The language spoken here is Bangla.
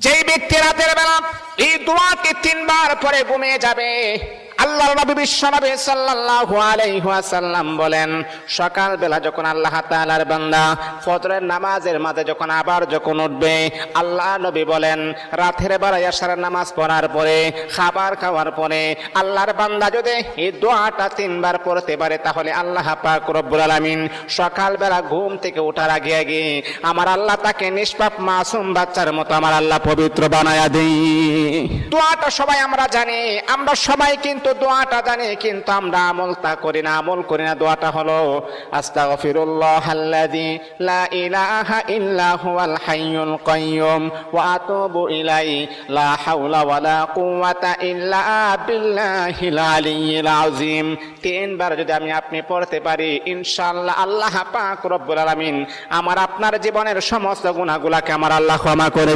যেই ব্যক্তি রাতের বেলা এই দোয়াটি 3 বার পরে ঘুমিয়ে যাবে, আল্লাহর নবী বিশ্বনবী সাল্লাল্লাহু আলাইহি ওয়াসাল্লাম বলেন, সকাল বেলা যখন আল্লাহ তাআলার বান্দা ফজরের নামাজের মাঝে যখন উঠবে, আল্লাহ নবী বলেন রাতের বেলা এশারের নামাজ পড়ার পরে, খাবার খাওয়ার পরে আল্লাহর বান্দা যদি এই দোয়াটা 3 বার পড়তে পারে, তাহলে আল্লাহ পাক রব্বুল আলামিন সকাল বেলা ঘুম থেকে ওঠার আগে আগে আমার আল্লাহ তাকে নিষ্পাপ মাসুম বাচ্চার মতো আমার আল্লাহ পবিত্র বানায়া দেই। দোয়াটা সবাই আমরা জানি, আমরা সবাই কিন্তু দোয়াটা জানি, কিন্তু আমরা আমল করি না। দোয়াটা হলো আস্তাগফিরুল্লাহাল্লাযী লা ইলাহা ইল্লা হুয়াল হাইয়ুল কাইয়্যুম ওয়া আতুবু ইলাইহি লা হাওলা ওয়ালা কুওয়াতা ইল্লা বিল্লাহিল আলিয়্যিল আযীম। 3 বার যদি আপনি পড়তে পারি, ইনশাআল্লাহ আল্লাহ পাক রব্বুল আলামিন আমার আপনার জীবনের সমস্ত গুনাহগুলোকে আমার আল্লাহ ক্ষমা করে